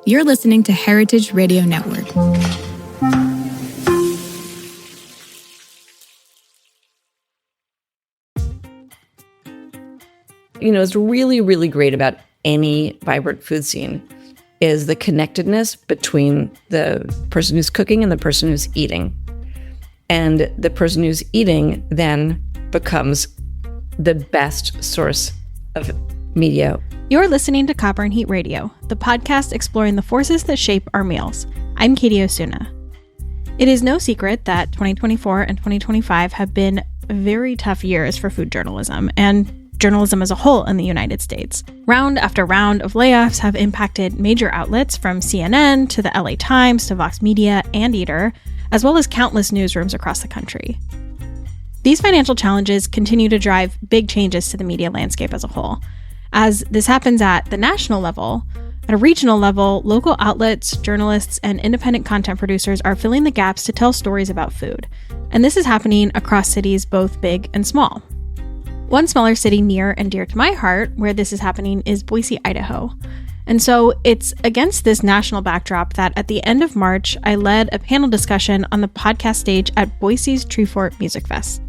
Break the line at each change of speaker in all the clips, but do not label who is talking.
You're listening to Heritage Radio Network.
What's really, really great about any vibrant food scene is the connectedness between the person who's cooking and the person who's eating. And the person who's eating then becomes the best source of media.
You're listening to Copper and Heat Radio, the podcast exploring the forces that shape our meals. I'm Katie Osuna. It is no secret that 2024 and 2025 have been very tough years for food journalism and journalism as a whole in the United States. Round after round of layoffs have impacted major outlets from CNN to the LA Times to Vox Media and Eater, as well as countless newsrooms across the country. These financial challenges continue to drive big changes to the media landscape as a whole. As this happens at the national level, at a regional level, local outlets, journalists, and independent content producers are filling the gaps to tell stories about food. And this is happening across cities both big and small. One smaller city near and dear to my heart where this is happening is Boise, Idaho. And so it's against this national backdrop that at the end of March, I led a panel discussion on the podcast stage at Boise's Treefort Music Fest.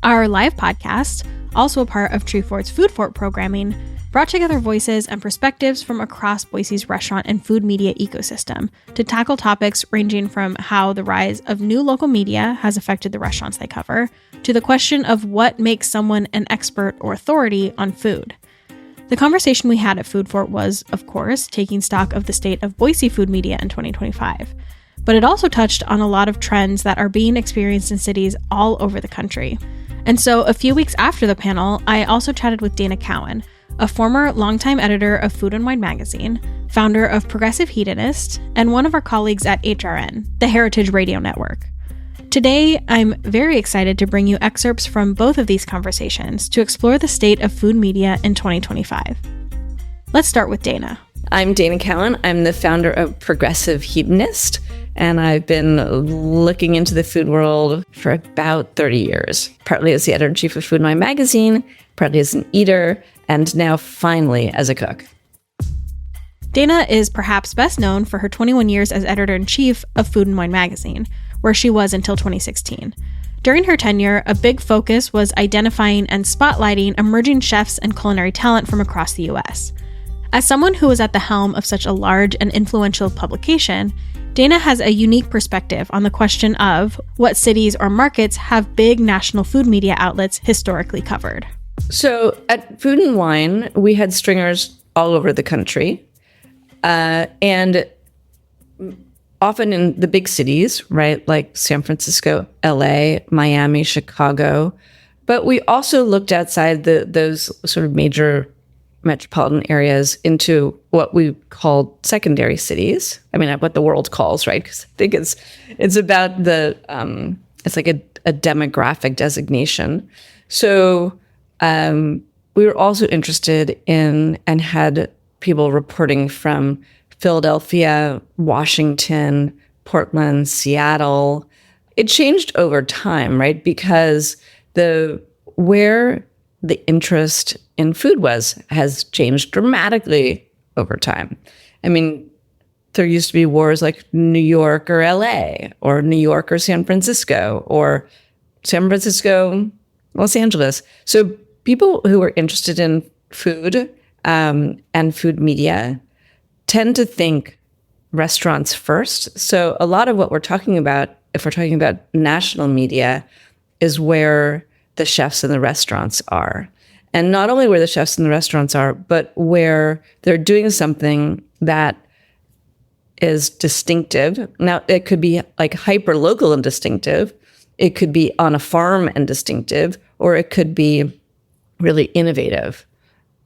Our live podcast, also a part of Treefort's Foodfort programming, brought together voices and perspectives from across Boise's restaurant and food media ecosystem to tackle topics ranging from how the rise of new local media has affected the restaurants they cover, to the question of what makes someone an expert or authority on food. The conversation we had at Foodfort was, of course, taking stock of the state of Boise food media in 2025. But it also touched on a lot of trends that are being experienced in cities all over the country. And so a few weeks after the panel, I also chatted with Dana Cowin, a former longtime editor of Food and Wine magazine, founder of Progressive Hedonist, and one of our colleagues at HRN, the Heritage Radio Network. Today, I'm very excited to bring you excerpts from both of these conversations to explore the state of food media in 2025. Let's start with Dana.
I'm Dana Cowin. I'm the founder of Progressive Hedonist, and I've been looking into the food world for about 30 years, partly as the editor-in-chief of Food and Wine magazine, partly as an eater, and now finally as a cook.
Dana is perhaps best known for her 21 years as editor-in-chief of Food and Wine magazine, where she was until 2016. During her tenure, a big focus was identifying and spotlighting emerging chefs and culinary talent from across the U.S. As someone who was at the helm of such a large and influential publication, Dana has a unique perspective on the question of what cities or markets have big national food media outlets historically covered.
So at Food and Wine, we had stringers all over the country, and often in the big cities, right, like San Francisco, LA, Miami, Chicago. But we also looked outside those sort of major metropolitan areas into what we called secondary cities. I mean, what the world calls, right? Because I think it's about it's like a demographic designation. So we were also interested in and had people reporting from Philadelphia, Washington, Portland, Seattle. It changed over time, right? Because where the interest in food has changed dramatically over time. I mean, there used to be wars like New York or LA, or New York or San Francisco, or San Francisco, Los Angeles. So people who are interested in food and food media tend to think restaurants first. So a lot of what we're talking about, if we're talking about national media, is where the chefs and the restaurants are. And not only where the chefs and the restaurants are, but where they're doing something that is distinctive. Now, it could be like hyper-local and distinctive. It could be on a farm and distinctive, or it could be really innovative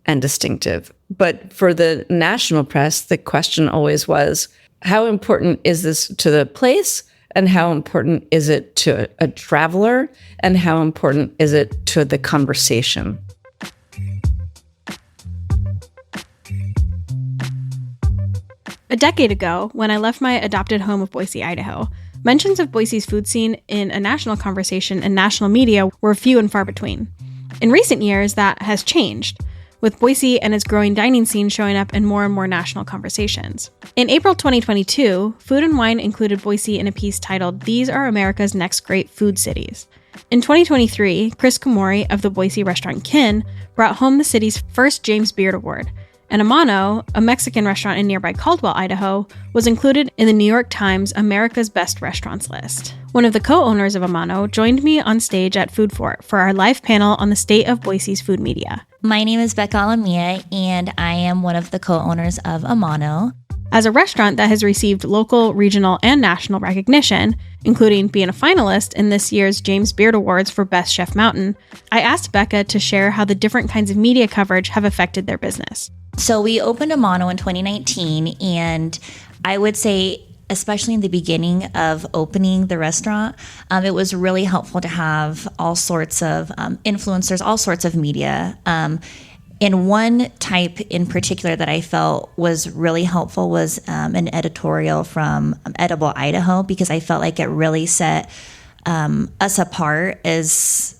and distinctive. But for the national press, the question always was, how important is this to the place? And how important is it to a traveler? And how important is it to the conversation?
A decade ago, when I left my adopted home of Boise, Idaho, mentions of Boise's food scene in a national conversation and national media were few and far between. In recent years, that has changed, with Boise and its growing dining scene showing up in more and more national conversations. In April 2022, Food and Wine included Boise in a piece titled "These Are America's Next Great Food Cities." In 2023, Chris Komori of the Boise restaurant Kin brought home the city's first James Beard Award, and Amano, a Mexican restaurant in nearby Caldwell, Idaho, was included in the New York Times America's Best Restaurants list. One of the co-owners of Amano joined me on stage at Foodfort for our live panel on the state of Boise's food media.
My name is Becca Alamia, and I am one of the co-owners of Amano.
As a restaurant that has received local, regional, and national recognition, including being a finalist in this year's James Beard Awards for Best Chef Mountain, I asked Becca to share how the different kinds of media coverage have affected their business.
So we opened Amano in 2019, and I would say, especially in the beginning of opening the restaurant, it was really helpful to have all sorts of influencers, all sorts of media. And one type in particular that I felt was really helpful was an editorial from Edible Idaho, because I felt like it really set us apart as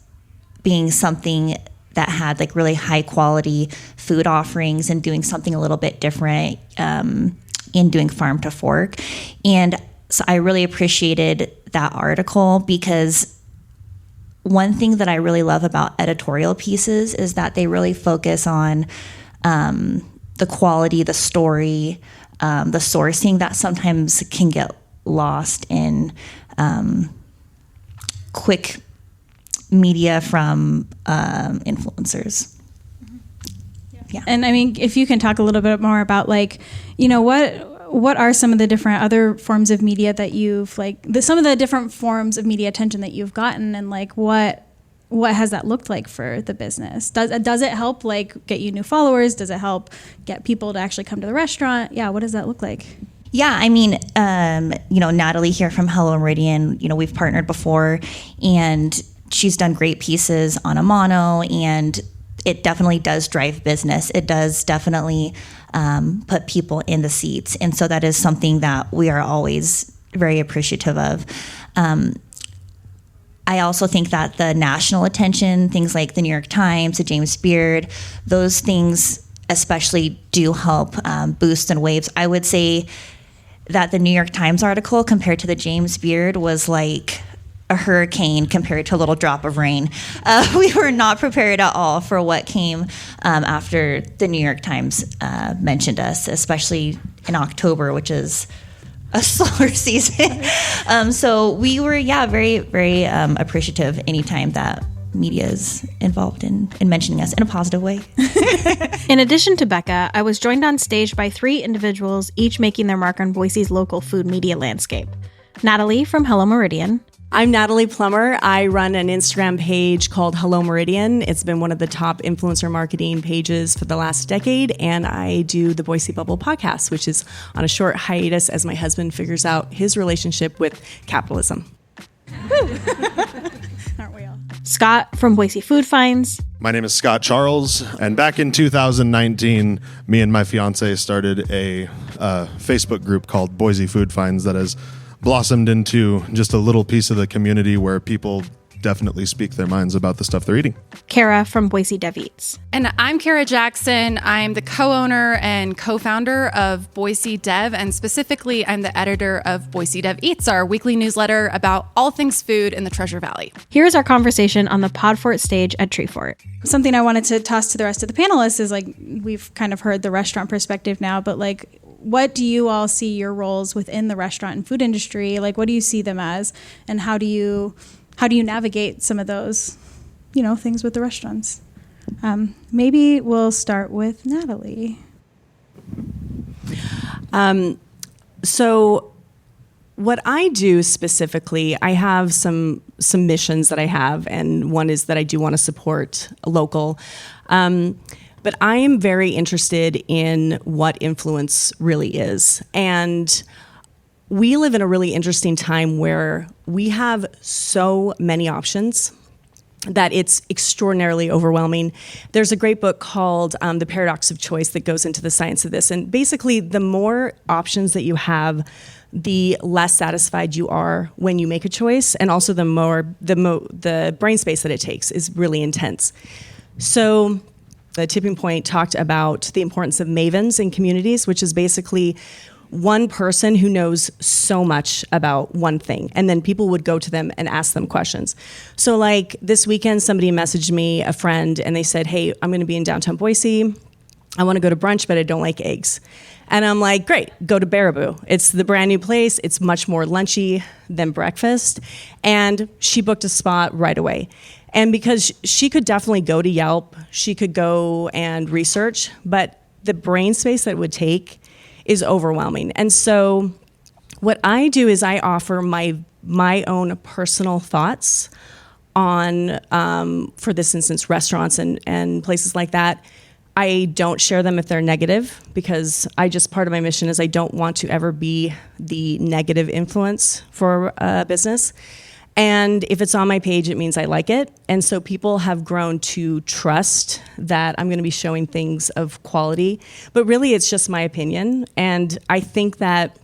being something that had like really high quality food offerings and doing something a little bit different in doing farm to fork. And so I really appreciated that article, because one thing that I really love about editorial pieces is that they really focus on the quality, the story, the sourcing that sometimes can get lost in quick media from influencers.
Yeah. And I mean, if you can talk a little bit more about like, you know, what are some of the different other forms of media that you've some of the different forms of media attention that you've gotten, and like what has that looked like for the business? Does it help like get you new followers? Does it help get people to actually come to the restaurant? Yeah, what does that look like?
Yeah, I mean, Natalie here from Hello Meridian, we've partnered before, and she's done great pieces on Amano, and it definitely does drive business. It does definitely put people in the seats. And so that is something that we are always very appreciative of. I also think that the national attention, things like the New York Times, the James Beard, those things especially do help boost and waves. I would say that the New York Times article compared to the James Beard was like a hurricane compared to a little drop of rain. We were not prepared at all for what came after the New York Times mentioned us, especially in October, which is a slower season. So we were, very, very appreciative anytime that media is involved in mentioning us in a positive way.
In addition to Becca, I was joined on stage by 3 individuals, each making their mark on Boise's local food media landscape. Natalie from Hello Meridian.
I'm Natalie Plummer. I run an Instagram page called Hello Meridian. It's been one of the top influencer marketing pages for the last decade, and I do the Boise Bubble podcast, which is on a short hiatus as my husband figures out his relationship with capitalism.
Aren't we all?
Scott from Boise Food Finds.
My name is Scott Charles, and back in 2019, me and my fiance started a Facebook group called Boise Food Finds that has blossomed into just a little piece of the community where people definitely speak their minds about the stuff they're eating.
Kara from Boise Dev Eats.
And I'm Kara Jackson. I'm the co-owner and co-founder of Boise Dev, and specifically I'm the editor of Boise Dev Eats, our weekly newsletter about all things food in the Treasure Valley.
Here's our conversation on the Podfort stage at Treefort.
Something I wanted to toss to the rest of the panelists is like, we've kind of heard the restaurant perspective now, but like, what do you all see your roles within the restaurant and food industry? Like, what do you see them as, and how do you navigate some of those, things with the restaurants? Maybe we'll start with Natalie.
So what I do specifically, I have some missions that I have, and one is that I do want to support local. But I am very interested in what influence really is. And we live in a really interesting time where we have so many options that it's extraordinarily overwhelming. There's a great book called The Paradox of Choice that goes into the science of this. And basically, the more options that you have, the less satisfied you are when you make a choice. And also the brain space that it takes is really intense. So the tipping point talked about the importance of mavens in communities, which is basically one person who knows so much about one thing, and then people would go to them and ask them questions. So like this weekend, somebody messaged me, a friend, and they said, hey, I'm going to be in downtown Boise. I want to go to brunch, but I don't like eggs. And I'm like, great, go to Baraboo. It's the brand new place. It's much more lunchy than breakfast. And she booked a spot right away. And because she could definitely go to Yelp, she could go and research, but the brain space that it would take is overwhelming. And so what I do is I offer my own personal thoughts on, for this instance, restaurants and places like that. I don't share them if they're negative, because part of my mission is I don't want to ever be the negative influence for a business. And if it's on my page, it means I like it. And so people have grown to trust that I'm going to be showing things of quality. But really, it's just my opinion. And I think that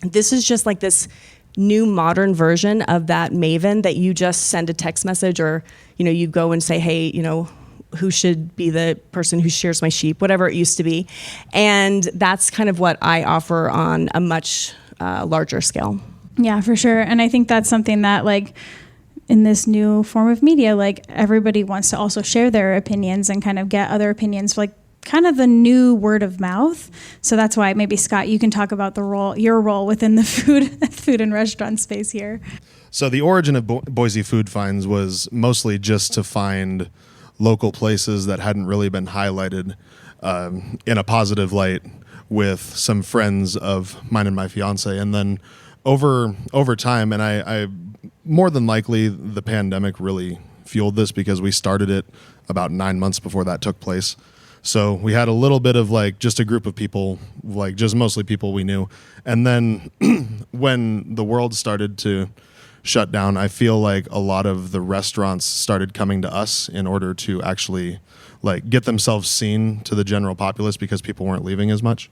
this is just like this new modern version of that Maven that you just send a text message, or, you go and say, hey, who should be the person who shears my sheep, whatever it used to be. And that's kind of what I offer on a much larger scale.
Yeah, for sure. And I think that's something that, like, in this new form of media, like, everybody wants to also share their opinions and kind of get other opinions, like kind of the new word of mouth. So that's why maybe, Scott, you can talk about your role within the food and restaurant space here.
So the origin of Boise Food Finds was mostly just to find local places that hadn't really been highlighted in a positive light with some friends of mine and my fiance. And then over time, and I more than likely the pandemic really fueled this, because we started it about 9 months before that took place. So we had a little bit of like just a group of people, like just mostly people we knew. And then when the world started to shut down, I feel like a lot of the restaurants started coming to us in order to actually like get themselves seen to the general populace, because people weren't leaving as much.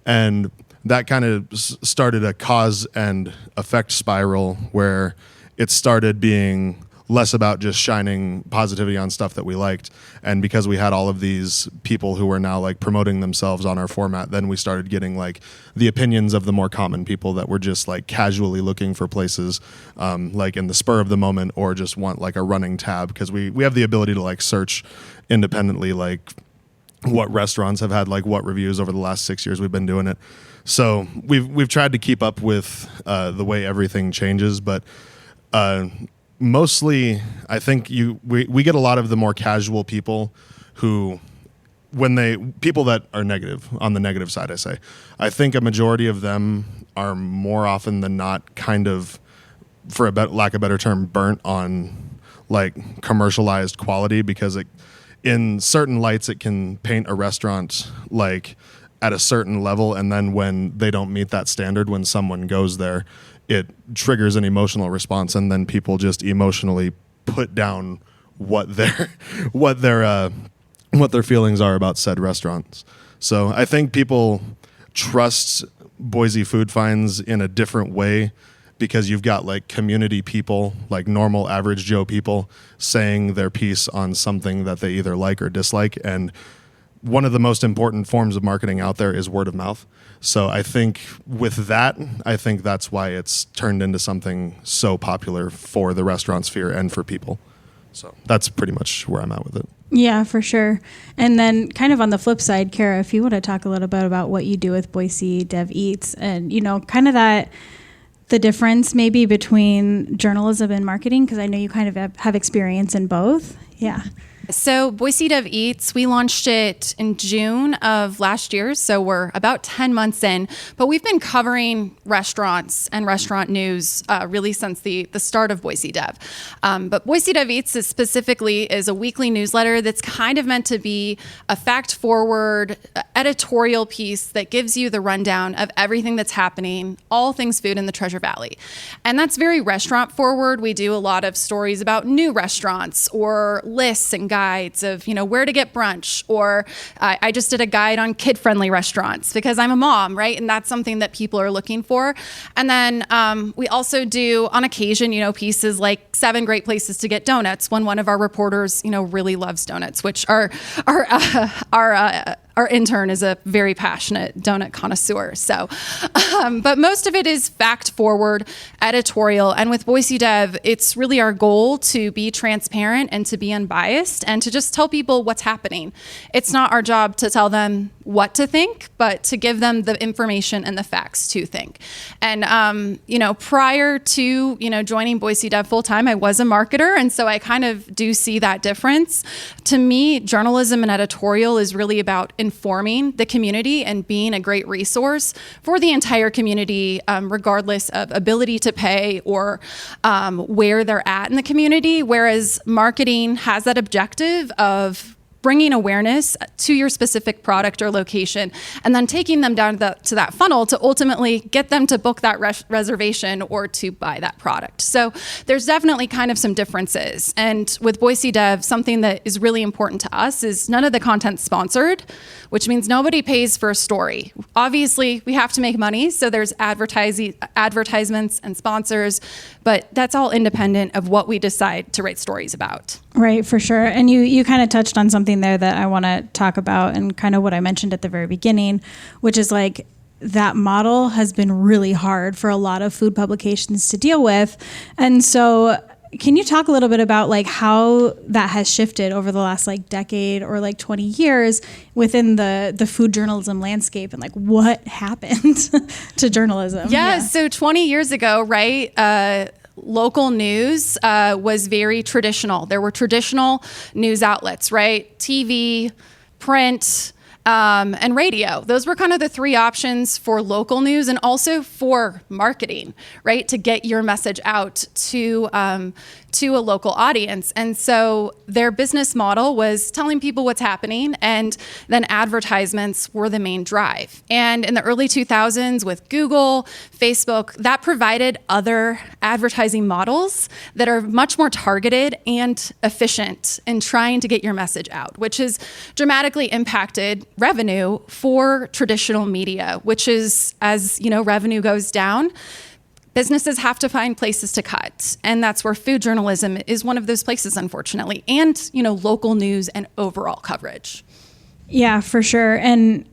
And that kind of started a cause and effect spiral where it started being less about just shining positivity on stuff that we liked. And because we had all of these people who were now like promoting themselves on our format, then we started getting like the opinions of the more common people that were just like casually looking for places like in the spur of the moment, or just want like a running tab, because we have the ability to like search independently like what restaurants have had like what reviews over the last 6 years we've been doing it. So we've tried to keep up with the way everything changes, but mostly I think we get a lot of the more casual people who, people that are negative, on the negative side, I think a majority of them are more often than not kind of, for lack of a better term, burnt on like commercialized quality, because in certain lights it can paint a restaurant like at a certain level, and then when they don't meet that standard, when someone goes there, it triggers an emotional response, and then people just emotionally put down what their feelings are about said restaurants. So I think people trust Boise Food Finds in a different way, because you've got like community people, like normal average Joe people, saying their piece on something that they either like or dislike. And one of the most important forms of marketing out there is word of mouth. So I think with that, that's why it's turned into something so popular for the restaurant sphere and for people. So that's pretty much where I'm at with it.
Yeah, for sure. And then kind of on the flip side, Kara, if you want to talk a little bit about what you do with Boise Dev Eats, and, kind of the difference maybe between journalism and marketing, because I know you kind of have experience in both. Yeah.
So Boise Dev Eats, we launched it in June of last year, so we're about 10 months in, but we've been covering restaurants and restaurant news really since the start of Boise Dev. But Boise Dev Eats specifically is a weekly newsletter that's kind of meant to be a fact-forward editorial piece that gives you the rundown of everything that's happening, all things food in the Treasure Valley. And that's very restaurant-forward. We do a lot of stories about new restaurants or lists and guides guides of, where to get brunch, or I just did a guide on kid-friendly restaurants because I'm a mom, right? And that's something that people are looking for. And then we also do, on occasion, pieces like 7 great places to get donuts when one of our reporters, really loves donuts, which our intern is a very passionate donut connoisseur. So, but most of it is fact-forward editorial. And with Boise Dev, it's really our goal to be transparent and to be unbiased and to just tell people what's happening. It's not our job to tell them what to think, but to give them the information and the facts to think. And, prior to, joining Boise Dev full-time, I was a marketer. And so I kind of do see that difference. To me, journalism and editorial is really about informing the community and being a great resource for the entire community, regardless of ability to pay or where they're at in the community. Whereas marketing has that objective of bringing awareness to your specific product or location, and then taking them down to that funnel to ultimately get them to book that reservation or to buy that product. So there's definitely kind of some differences. And with Boise Dev, something that is really important to us is none of the content's sponsored, which means nobody pays for a story. Obviously, we have to make money, so there's advertisements and sponsors, but that's all independent of what we decide to write stories about.
Right, for sure. And you kind of touched on something there that I want to talk about, and kind of what I mentioned at the very beginning, which is like that model has been really hard for a lot of food publications to deal with. And so can you talk a little bit about like how that has shifted over the last like decade or like 20 years within the food journalism landscape, and like what happened to journalism?
Yeah, so 20 years ago, right, local news was very traditional. There were traditional news outlets, right? TV, print, and radio. Those were kind of the 3 options for local news, and also for marketing, right? To get your message out to a local audience. And so their business model was telling people what's happening, and then advertisements were the main drive. And in the early 2000s with Google, Facebook, that provided other advertising models that are much more targeted and efficient in trying to get your message out, which has dramatically impacted revenue for traditional media, which is, as revenue goes down, businesses have to find places to cut. And that's where food journalism is one of those places, unfortunately, and, local news and overall coverage.
Yeah, for sure. And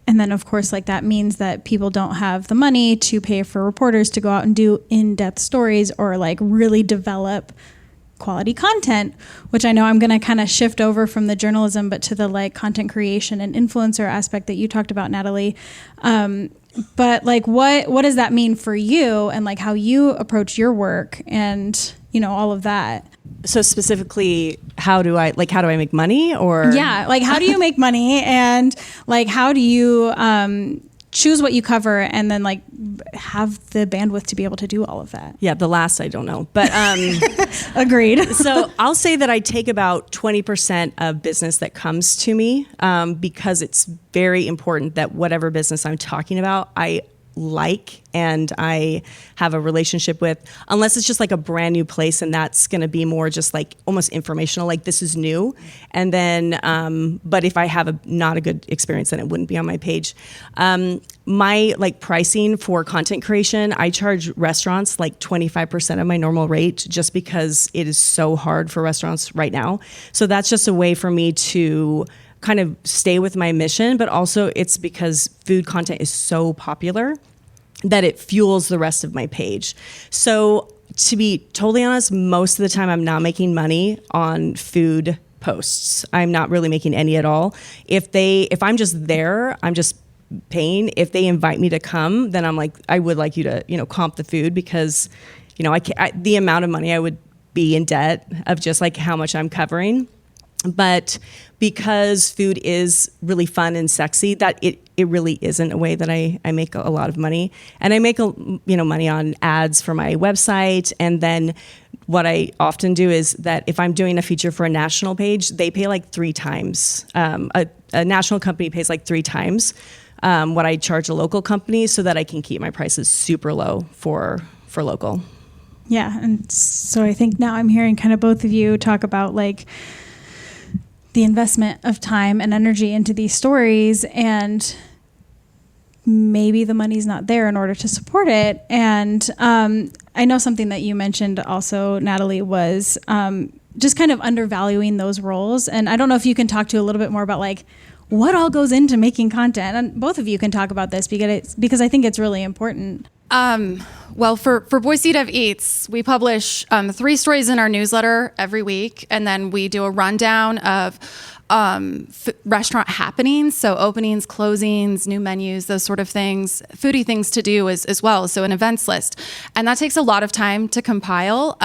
then, of course, like that means that people don't have the money to pay for reporters to go out and do in-depth stories or like really develop quality content, which I know I'm going to kind of shift over from the journalism, but to the like content creation and influencer aspect that you talked about, Natalie. But like, what does that mean for you, and like how you approach your work and, all of that?
So specifically, how do I make money, or?
Yeah. Like, how do you make money, and like, how do you, choose what you cover and then like have the bandwidth to be able to do all of that?
Yeah, the last I don't know, but
agreed.
So I'll say that I take about 20% of business that comes to me, because it's very important that whatever business I'm talking about, I like and I have a relationship with, unless it's just like a brand new place, and that's going to be more just like almost informational, like this is new. And then, but if I have not a good experience, then it wouldn't be on my page. My like pricing for content creation, I charge restaurants like 25% of my normal rate, just because it is so hard for restaurants right now. So that's just a way for me to kind of stay with my mission, but also it's because food content is so popular that it fuels the rest of my page. So to be totally honest, most of the time I'm not making money on food posts. I'm not really making any at all. If I'm just there, I'm just paying. If they invite me to come, then I'm like, I would like you to, comp the food, because, the amount of money I would be in debt of just like how much I'm covering. But because food is really fun and sexy, that it really isn't a way that I make a lot of money. And I make money on ads for my website. And then what I often do is that if I'm doing a feature for a national page, they pay like 3 times. A national company pays like 3 times what I charge a local company, so that I can keep my prices super low for local.
Yeah. And so I think now I'm hearing kind of both of you talk about like the investment of time and energy into these stories, and maybe the money's not there in order to support it. And I know something that you mentioned also, Natalie, was just kind of undervaluing those roles. And I don't know if you can talk to a little bit more about like what all goes into making content. And both of you can talk about this because I think it's really important.
Well, for Boise Dev Eats, we publish 3 stories in our newsletter every week, and then we do a rundown of restaurant happenings, so openings, closings, new menus, those sort of things, foodie things to do as well, so an events list. And that takes a lot of time to compile.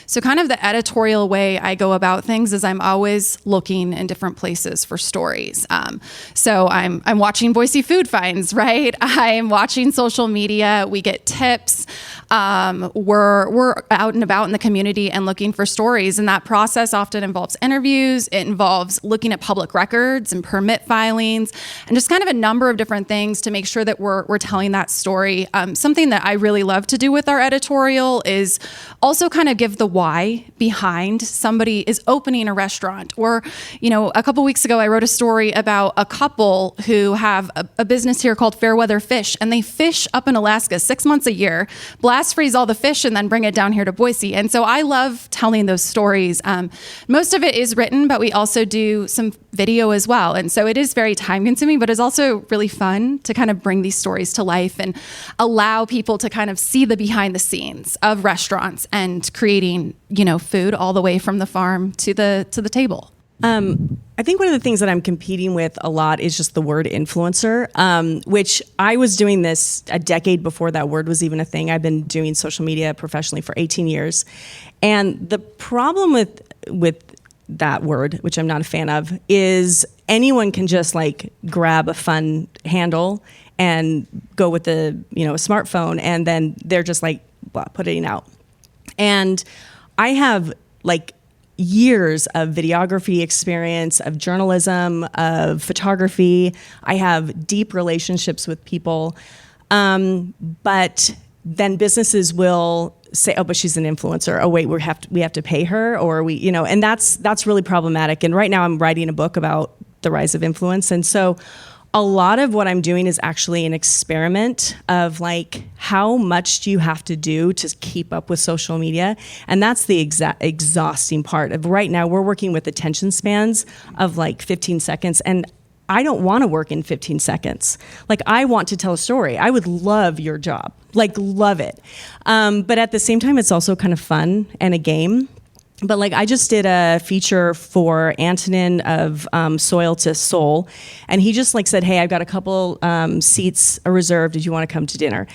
So kind of the editorial way I go about things is I'm always looking in different places for stories. So I'm watching Boise Food Finds, right? I'm watching social media. We get tips. We're out and about in the community and looking for stories. And that process often involves interviews. It involves looking at public records and permit filings and just kind of a number of different things to make sure that we're telling that story. Something that I really love to do with our editorial is also kind of give the why behind somebody is opening a restaurant. Or, a couple weeks ago, I wrote a story about a couple who have a business here called Fairweather Fish, and they fish up in Alaska 6 months a year, blast freeze all the fish, and then bring it down here to Boise. And so I love telling those stories. Most of it is written, but we also do some video as well. And so it is very time consuming, but it's also really fun to kind of bring these stories to life and allow people to kind of see the behind the scenes of restaurants and creating, food all the way from the farm to the table.
I think one of the things that I'm competing with a lot is just the word influencer, which I was doing this a decade before that word was even a thing. I've been doing social media professionally for 18 years. And the problem with that word, which I'm not a fan of, is anyone can just like grab a fun handle and go with a smartphone, and then they're just like putting it out. And I have like years of videography experience, of journalism, of photography. I have deep relationships with people, but then businesses will say, "Oh, but she's an influencer. Oh, wait, we have to pay her," or and that's really problematic. And right now, I'm writing a book about the rise of influence, and so a lot of what I'm doing is actually an experiment of like, how much do you have to do to keep up with social media? And that's the exhausting part of right now. We're working with attention spans of like 15 seconds. And I don't want to work in 15 seconds. Like, I want to tell a story. I would love your job, like love it. But at the same time, it's also kind of fun and a game. But like, I just did a feature for Antonin of Soil to Soul, and he just like said, "Hey, I've got a couple seats reserved. Did you want to come to dinner?"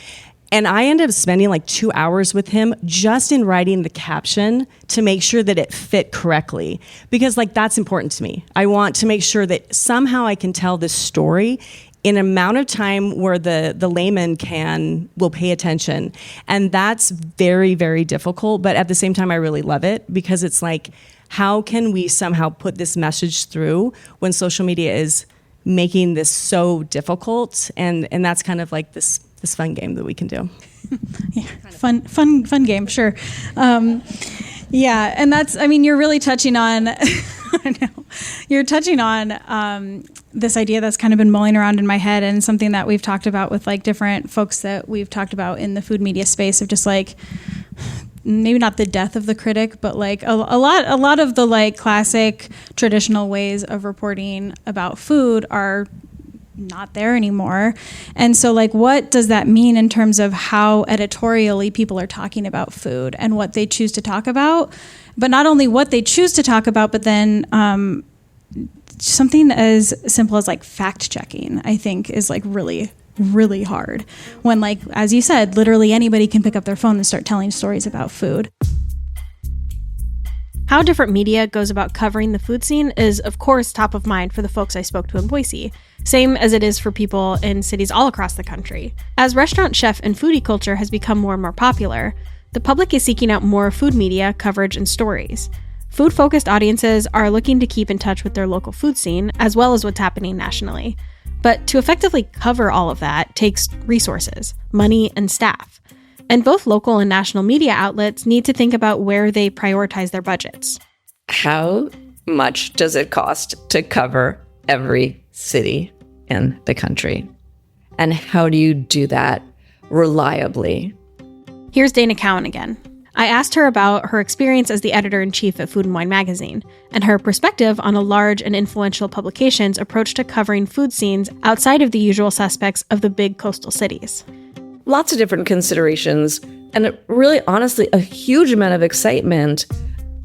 And I ended up spending like 2 hours with him just in writing the caption to make sure that it fit correctly, because like that's important to me. I want to make sure that somehow I can tell this story in an amount of time where the layman will pay attention. And that's very, very difficult. But at the same time, I really love it, because it's like, how can we somehow put this message through when social media is making this so difficult? And that's kind of like this fun game that we can do.
Yeah, fun game, sure. Yeah, and that's, you're really touching on, I know, you're touching on this idea that's kind of been mulling around in my head, and something that we've talked about with like different folks that we've talked about in the food media space, of just like, maybe not the death of the critic, but like a lot of the like classic traditional ways of reporting about food are not there anymore. And so like, what does that mean in terms of how editorially people are talking about food and what they choose to talk about? But not only what they choose to talk about, but then something as simple as like fact checking, I think, is like really, really hard when, like, as you said, literally anybody can pick up their phone and start telling stories about food.
How different media goes about covering the food scene is, of course, top of mind for the folks I spoke to in Boise, same as it is for people in cities all across the country. As restaurant chef and foodie culture has become more and more popular, the public is seeking out more food media coverage and stories. Food-focused audiences are looking to keep in touch with their local food scene, as well as what's happening nationally. But to effectively cover all of that takes resources, money, and staff. And both local and national media outlets need to think about where they prioritize their budgets.
How much does it cost to cover every city in the country? And how do you do that reliably?
Here's Dana Cowin again. I asked her about her experience as the editor-in-chief at Food & Wine magazine and her perspective on a large and influential publication's approach to covering food scenes outside of the usual suspects of the big coastal cities.
Lots of different considerations, and really, honestly, a huge amount of excitement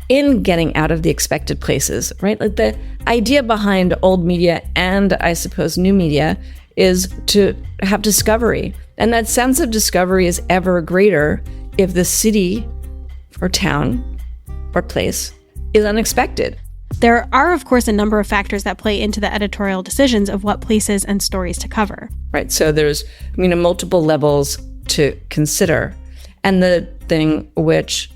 in getting out of the expected places, right? Like the idea behind old media and I suppose new media is to have discovery. And that sense of discovery is ever greater if the city or town or place is unexpected.
There are, of course, a number of factors that play into the editorial decisions of what places and stories to cover.
Right. So there's, multiple levels to consider. And the thing which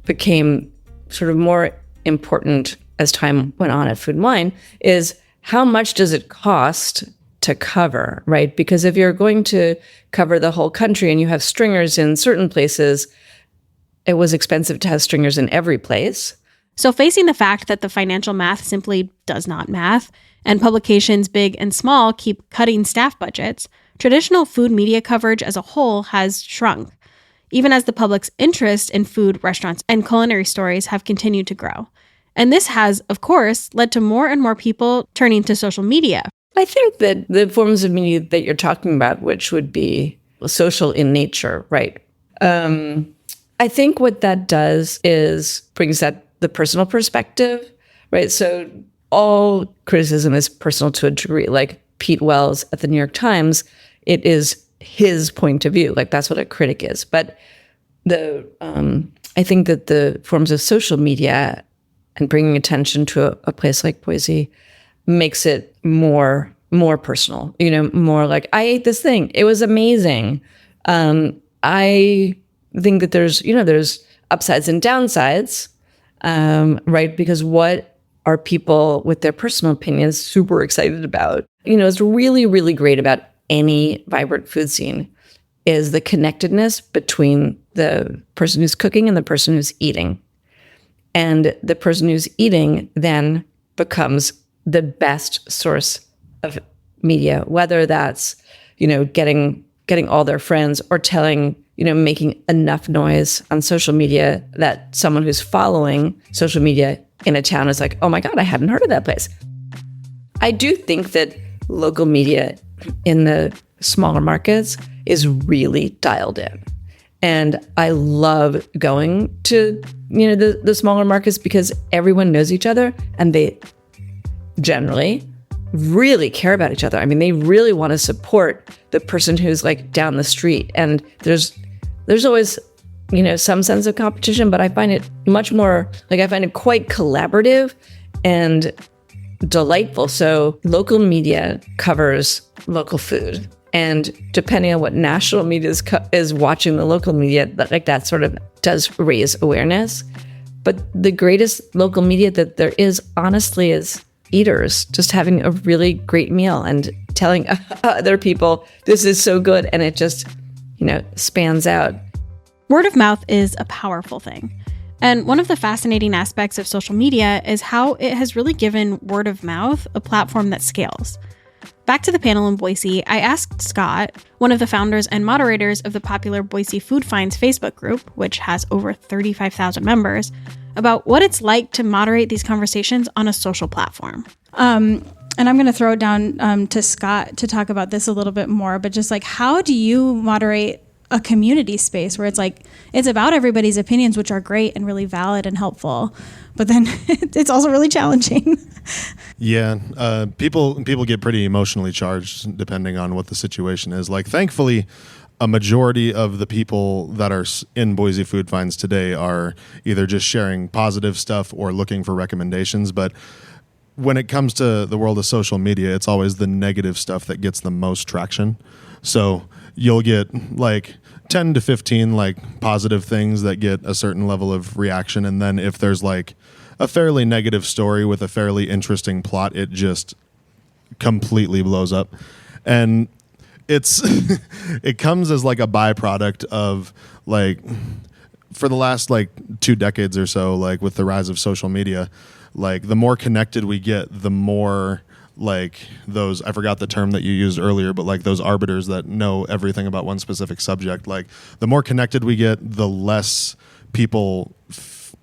became sort of more important as time went on at Food & Wine is how much does it cost to cover, right? Because if you're going to cover the whole country and you have stringers in certain places, it was expensive to have stringers in every place.
So facing the fact that the financial math simply does not math, and publications big and small keep cutting staff budgets, traditional food media coverage as a whole has shrunk, even as the public's interest in food, restaurants, and culinary stories have continued to grow. And this has, of course, led to more and more people turning to social media.
I think that the forms of media that you're talking about, which would be social in nature, right? I think what that does is brings that the personal perspective, right? So all criticism is personal to a degree. Like Pete Wells at the New York Times, it is his point of view. Like that's what a critic is. But I think that the forms of social media and bringing attention to a place like Boise makes it more personal, more like, I ate this thing. It was amazing. I think that there's upsides and downsides, right? Because what are people with their personal opinions super excited about? It's really, really great about any vibrant food scene is the connectedness between the person who's cooking and the person who's eating. And the person who's eating then becomes the best source of media, whether that's, getting all their friends or telling, making enough noise on social media that someone who's following social media in a town is like, oh my God, I hadn't heard of that place. I do think that local media in the smaller markets is really dialed in. And I love going to, the smaller markets because everyone knows each other and they generally really care about each other. They really want to support the person who's like down the street. And there's always, some sense of competition, but I find it much more, I find it quite collaborative and delightful. So local media covers local food. And depending on what national media is watching the local media, that sort of does raise awareness. But the greatest local media that there is, honestly, is eaters just having a really great meal and telling other people, this is so good. And it just, spans out.
Word of mouth is a powerful thing. And one of the fascinating aspects of social media is how it has really given word of mouth a platform that scales. Back to the panel in Boise, I asked Scott, one of the founders and moderators of the popular Boise Food Finds Facebook group, which has over 35,000 members, about what it's like to moderate these conversations on a social platform.
And I'm going to throw it down to Scott to talk about this a little bit more, but just how do you moderate a community space where it's about everybody's opinions, which are great and really valid and helpful, but then it's also really challenging.
Yeah, people get pretty emotionally charged depending on what the situation is. Thankfully, a majority of the people that are in Boise Food Finds today are either just sharing positive stuff or looking for recommendations. But when it comes to the world of social media, it's always the negative stuff that gets the most traction. So you'll get 10 to 15 positive things that get a certain level of reaction. And then if there's a fairly negative story with a fairly interesting plot, it just completely blows up. And it's it comes as a byproduct of for the last 2 decades or so, with the rise of social media, like the more connected we get, the more like those, I forgot the term that you used earlier, but like those arbiters that know everything about one specific subject, like the more connected we get, the less people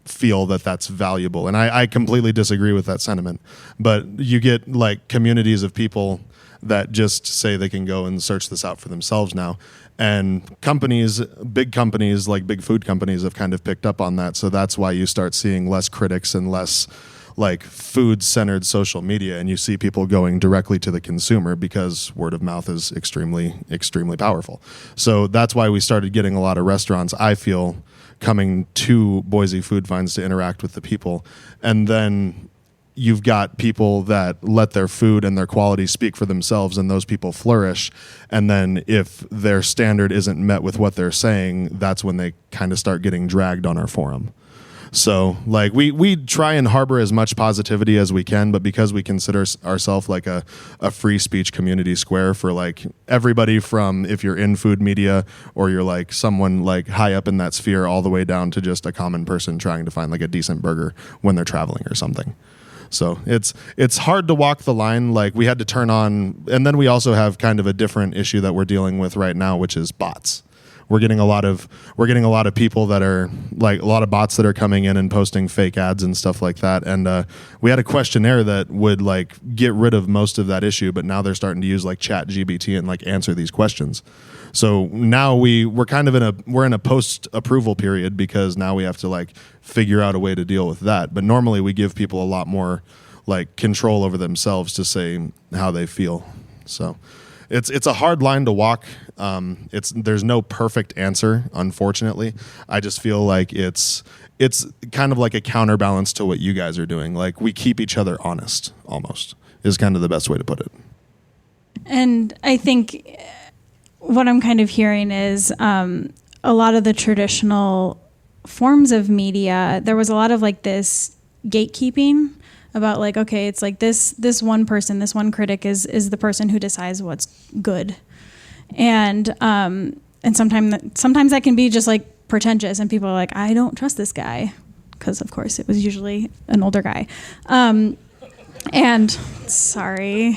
feel that that's valuable. And I completely disagree with that sentiment, but you get like communities of people that just say they can go and search this out for themselves now. And companies, big companies like big food companies have kind of picked up on that. So that's why you start seeing less critics and less like food-centered social media, and you see people going directly to the consumer because word of mouth is extremely, extremely powerful. So that's why we started getting a lot of restaurants, I feel, coming to Boise Food Finds to interact with the people. And then you've got people that let their food and their quality speak for themselves, and those people flourish. And then if their standard isn't met with what they're saying, that's when they kind of start getting dragged on our forum. So like we try and harbor as much positivity as we can, but because we consider ourselves like a free speech community square for like everybody from if you're in food media or you're like someone like high up in that sphere all the way down to just a common person trying to find like a decent burger when they're traveling or something. So it's hard to walk the line. Like we had to turn on, and then we also have kind of a different issue that we're dealing with right now, which is bots. We're getting a lot of people that are like a lot of bots that are coming in and posting fake ads and stuff like that. And we had a questionnaire that would like get rid of most of that issue, but now they're starting to use like ChatGPT and like answer these questions. So now we're kind of in a post approval period because now we have to like figure out a way to deal with that. But normally we give people a lot more like control over themselves to say how they feel. So it's a hard line to walk. There's no perfect answer, unfortunately. I just feel like it's kind of like a counterbalance to what you guys are doing. Like we keep each other honest, almost, is kind of the best way to put it.
And I think what I'm kind of hearing is a lot of the traditional forms of media, there was a lot of like this gatekeeping about like, okay, it's like this one person, this one critic is the person who decides what's good. And sometimes that can be just like pretentious, and people are like, I don't trust this guy, because of course it was usually an older guy. And sorry.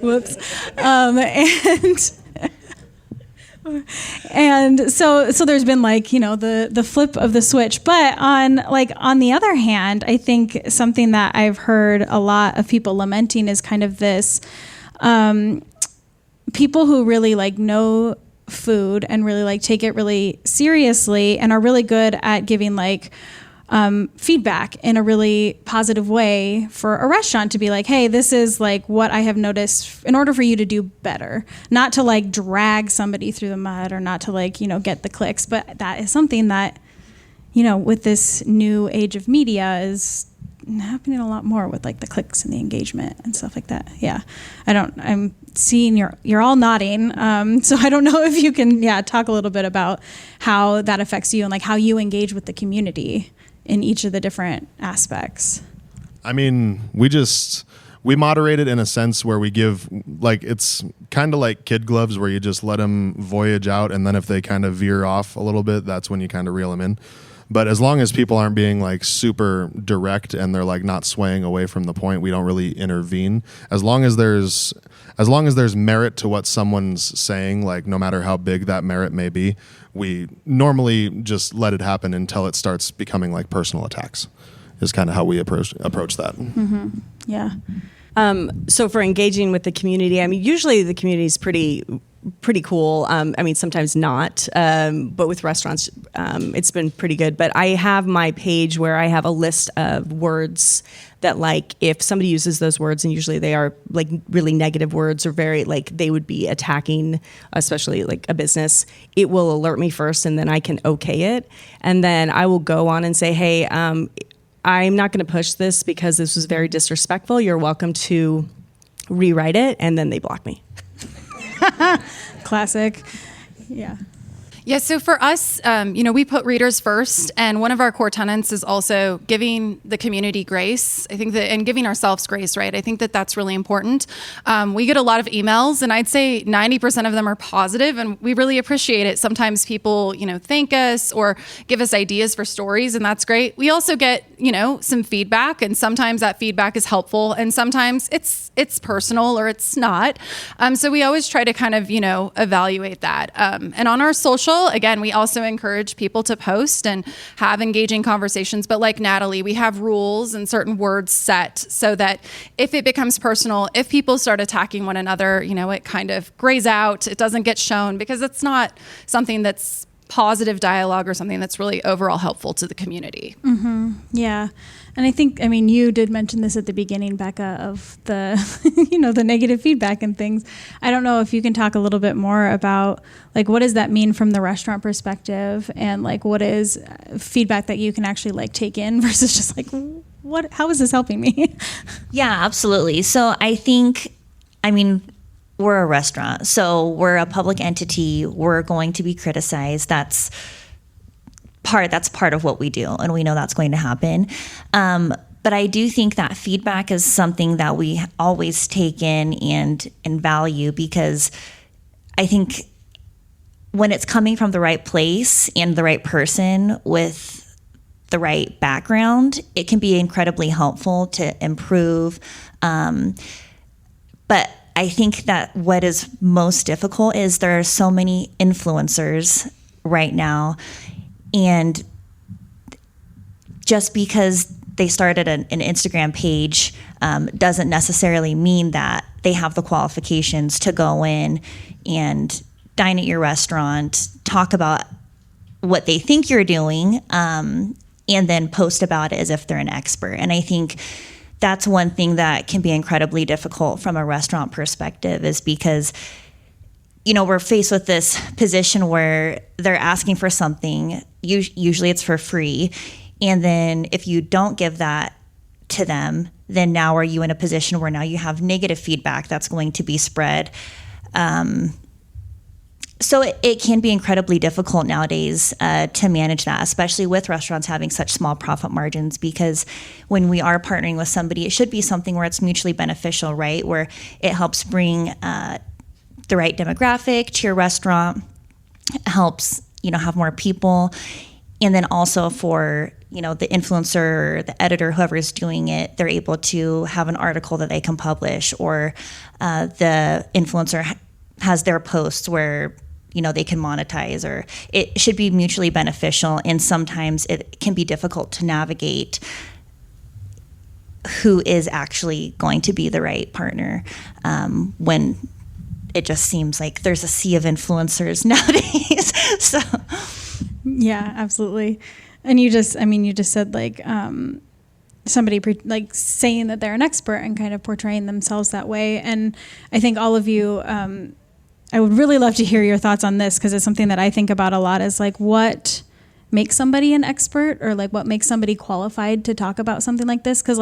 Whoops. And so there's been like, you know, the flip of the switch. But on the other hand, I think something that I've heard a lot of people lamenting is kind of this, people who really like know food and really like take it really seriously and are really good at giving like feedback in a really positive way for a restaurant to be like, hey, this is like what I have noticed in order for you to do better, not to like drag somebody through the mud or not to like, you know, get the clicks. But that is something that, you know, with this new age of media is happening a lot more with like the clicks and the engagement and stuff like that. Yeah. I'm seeing you're all nodding. So I don't know if you can, talk a little bit about how that affects you and like how you engage with the community in each of the different aspects.
I mean, we moderate it in a sense where we give, like, it's kind of like kid gloves where you just let them voyage out, and then if they kind of veer off a little bit, that's when you kind of reel them in. But as long as people aren't being like super direct and they're like not swaying away from the point, we don't really intervene. As long as there's merit to what someone's saying, like no matter how big that merit may be, we normally just let it happen until it starts becoming like personal attacks, is kind of how we approach that.
Mm-hmm. Yeah.
So for engaging with the community, I mean, usually the community is pretty cool. I mean, sometimes not, but with restaurants, it's been pretty good. But I have my page where I have a list of words that, like, if somebody uses those words, and usually they are like really negative words or very like they would be attacking, especially like a business, it will alert me first, and then I can okay it. And then I will go on and say, hey, I'm not going to push this because this was very disrespectful. You're welcome to rewrite it. And then they block me.
Classic. Yeah.
Yeah, so for us, we put readers first, and one of our core tenets is also giving the community grace. I think that, and giving ourselves grace, right? I think that that's really important. We get a lot of emails, and I'd say 90% of them are positive, and we really appreciate it. Sometimes people, thank us or give us ideas for stories, and that's great. We also get, some feedback, and sometimes that feedback is helpful, and sometimes it's personal or it's not. So we always try to kind of, evaluate that. And on our social, again, we also encourage people to post and have engaging conversations. But like Natalie, we have rules and certain words set so that if it becomes personal, if people start attacking one another, it kind of grays out. It doesn't get shown because it's not something that's positive dialogue or something that's really overall helpful to the community.
Mm-hmm. Yeah. And I think, you did mention this at the beginning, Becca, of the, the negative feedback and things. I don't know if you can talk a little bit more about, what does that mean from the restaurant perspective, and what is feedback that you can actually take in versus just how is this helping me?
Yeah, absolutely. So I think, we're a restaurant, so we're a public entity. We're going to be criticized. That's part of what we do, and we know that's going to happen. But I do think that feedback is something that we always take in and value, because I think when it's coming from the right place and the right person with the right background, it can be incredibly helpful to improve. But I think that what is most difficult is there are so many influencers right now, and just because they started an Instagram page doesn't necessarily mean that they have the qualifications to go in and dine at your restaurant, talk about what they think you're doing, and then post about it as if they're an expert. And I think that's one thing that can be incredibly difficult from a restaurant perspective, is because, we're faced with this position where they're asking for something, usually it's for free. And then if you don't give that to them, then now are you in a position where now you have negative feedback that's going to be spread. So it can be incredibly difficult nowadays to manage that, especially with restaurants having such small profit margins, because when we are partnering with somebody, it should be something where it's mutually beneficial, right? Where it helps bring the right demographic to your restaurant, helps, have more people. And then also for, the influencer, or the editor, whoever is doing it, they're able to have an article that they can publish, or the influencer has their posts where they can monetize, or it should be mutually beneficial. And sometimes it can be difficult to navigate who is actually going to be the right partner when it just seems like there's a sea of influencers nowadays. So
yeah, absolutely. And you just said somebody saying that they're an expert and kind of portraying themselves that way. And I think all of you, I would really love to hear your thoughts on this, because it's something that I think about a lot, is what makes somebody an expert, or what makes somebody qualified to talk about something like this. Because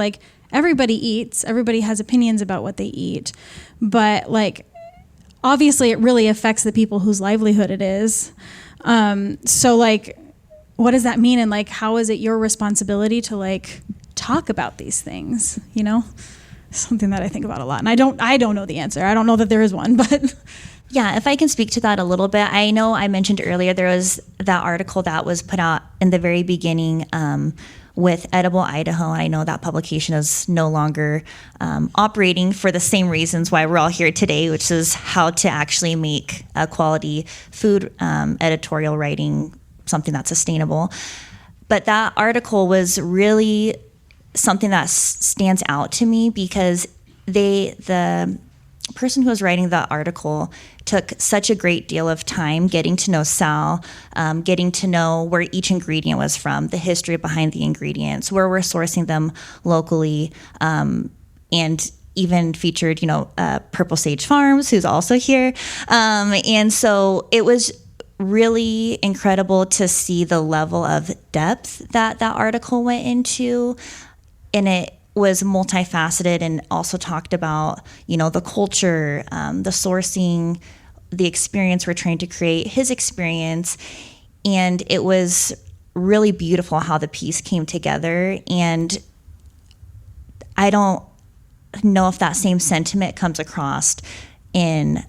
everybody eats, everybody has opinions about what they eat, but obviously it really affects the people whose livelihood it is. So what does that mean? And how is it your responsibility to talk about these things? Something that I think about a lot, and I don't know the answer. I don't know that there is one, but
yeah, if I can speak to that a little bit. I know I mentioned earlier there was that article that was put out in the very beginning with Edible Idaho. I know that publication is no longer operating for the same reasons why we're all here today, which is how to actually make a quality food editorial writing something that's sustainable. But that article was really something that stands out to me, because the person who was writing the article took such a great deal of time getting to know Sal, getting to know where each ingredient was from, the history behind the ingredients, where we're sourcing them locally, and even featured, Purple Sage Farms, who's also here. And so it was really incredible to see the level of depth that article went into. And it was multifaceted, and also talked about, the culture, the sourcing, the experience we're trying to create, his experience. And it was really beautiful how the piece came together. And I don't know if that same sentiment comes across in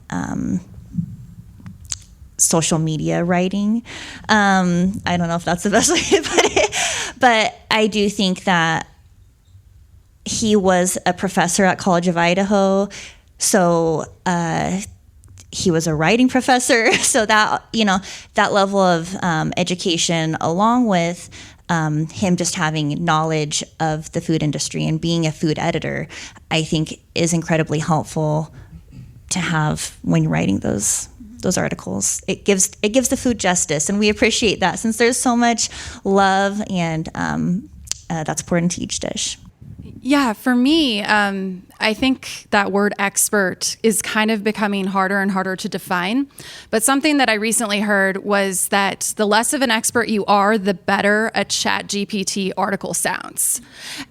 social media writing. I don't know if that's the best way to put it, but I do think that he was a professor at College of Idaho, so he was a writing professor. So that, that level of education, along with him just having knowledge of the food industry and being a food editor, I think is incredibly helpful to have when you're writing those articles. It gives the food justice, and we appreciate that since there's so much love and that's poured into each dish.
Yeah, for me, I think that word expert is kind of becoming harder and harder to define. But something that I recently heard was that the less of an expert you are, the better a ChatGPT article sounds.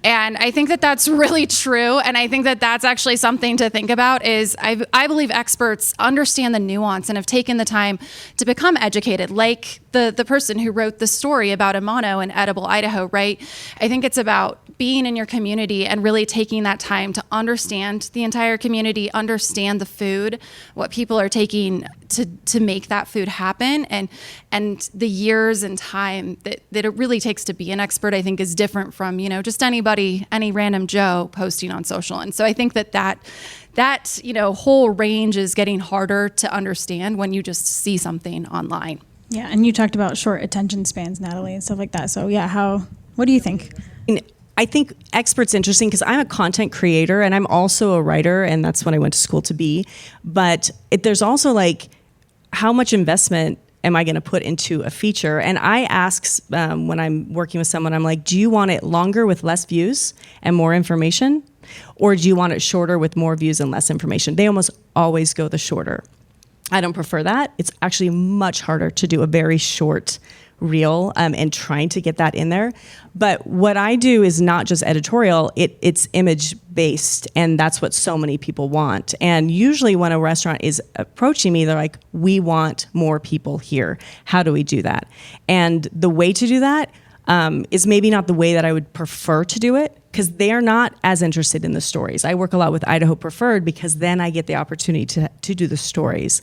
And I think that that's really true. And I think that that's actually something to think about is I believe experts understand the nuance and have taken the time to become educated, like the person who wrote the story about Amano in Edible, Idaho, right? I think it's about being in your community and really taking that time to understand the entire community, understand the food, what people are taking to make that food happen, and the years and time that it really takes to be an expert, I think is different from, just anybody, any random Joe posting on social. And so I think that whole range is getting harder to understand when you just see something online.
Yeah, and you talked about short attention spans, Natalie, and stuff like that. So yeah, what do you think?
I think expert's interesting because I'm a content creator and I'm also a writer, and that's what I went to school to be. But there's also like, how much investment am I going to put into a feature? And I ask when I'm working with someone, I'm like, do you want it longer with less views and more information? Or do you want it shorter with more views and less information? They almost always go the shorter. I don't prefer that. It's actually much harder to do a very short reel and trying to get that in there. But what I do is not just editorial, it's image based, and that's what so many people want. And usually when a restaurant is approaching me, they're like, we want more people here. How do we do that? And the way to do that is maybe not the way that I would prefer to do it, because they are not as interested in the stories. I work a lot with Idaho Preferred because then I get the opportunity to do the stories.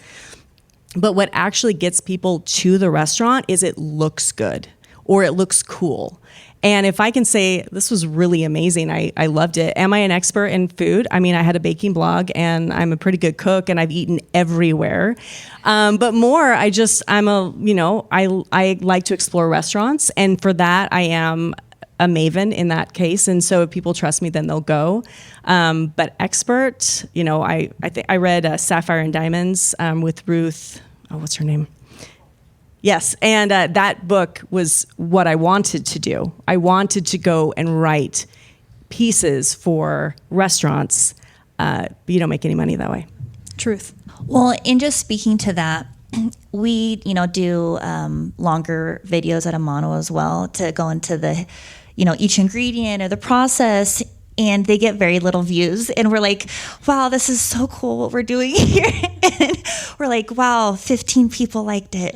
But what actually gets people to the restaurant is it looks good or it looks cool. And if I can say, this was really amazing, I loved it. Am I an expert in food? I mean, I had a baking blog and I'm a pretty good cook and I've eaten everywhere. But more, I like to explore restaurants. And for that, I am a maven in that case. And so if people trust me, then they'll go. But expert, I read Sapphire and Diamonds with Ruth, what's her name? Yes, and that book was what I wanted to do. I wanted to go and write pieces for restaurants, but you don't make any money that way.
Truth.
Well, in just speaking to that, we, do longer videos at Amano as well to go into the, each ingredient or the process, and they get very little views. And we're like, wow, this is so cool what we're doing here. And we're like, wow, 15 people liked it.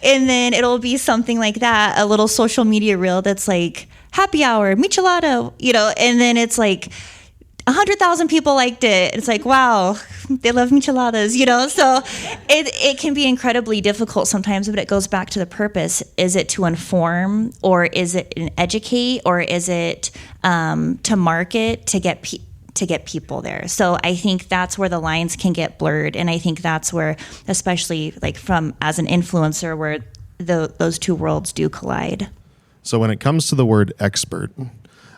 And then it'll be something like that, a little social media reel that's like, happy hour, michelada, and then it's like 100,000 people liked it. It's like, wow, they love micheladas, So it can be incredibly difficult sometimes, but it goes back to the purpose. Is it to inform, or is it an educate, or is it to market to get people there? So I think that's where the lines can get blurred, and I think that's where, especially like from as an influencer, where those two worlds do collide.
So when it comes to the word expert,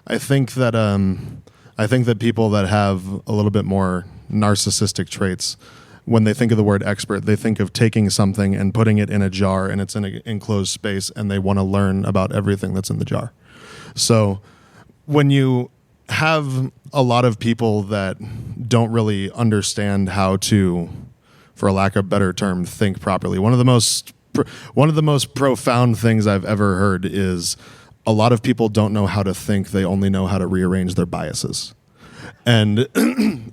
I think that people that have a little bit more narcissistic traits, when they think of the word expert, they think of taking something and putting it in a jar and it's in an enclosed space and they want to learn about everything that's in the jar. So when you have a lot of people that don't really understand how to, for a lack of a better term, think properly, one of the most profound things I've ever heard is a lot of people don't know how to think. They only know how to rearrange their biases. And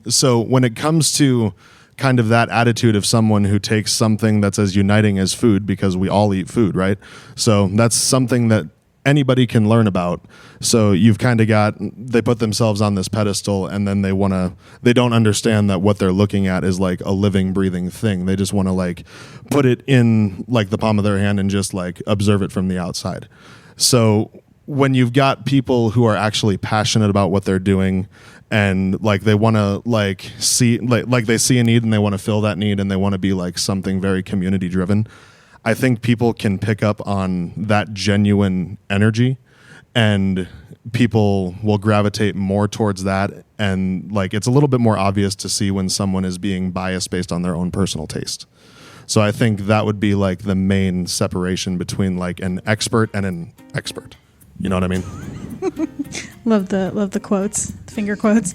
so when it comes to kind of that attitude of someone who takes something that's as uniting as food, because we all eat food, right? So that's something that anybody can learn about. So you've kind of got, they put themselves on this pedestal, and then they don't understand that what they're looking at is like a living, breathing thing. They just want to like put it in like the palm of their hand and just like observe it from the outside. So when you've got people who are actually passionate about what they're doing, and like they want to like see, like they see a need and they want to fill that need, and they want to be like something very community driven, I think people can pick up on that genuine energy, and people will gravitate more towards that. And like, it's a little bit more obvious to see when someone is being biased based on their own personal taste. So I think that would be like the main separation between like an expert and an expert. You know what I mean?
Love the quotes, finger quotes.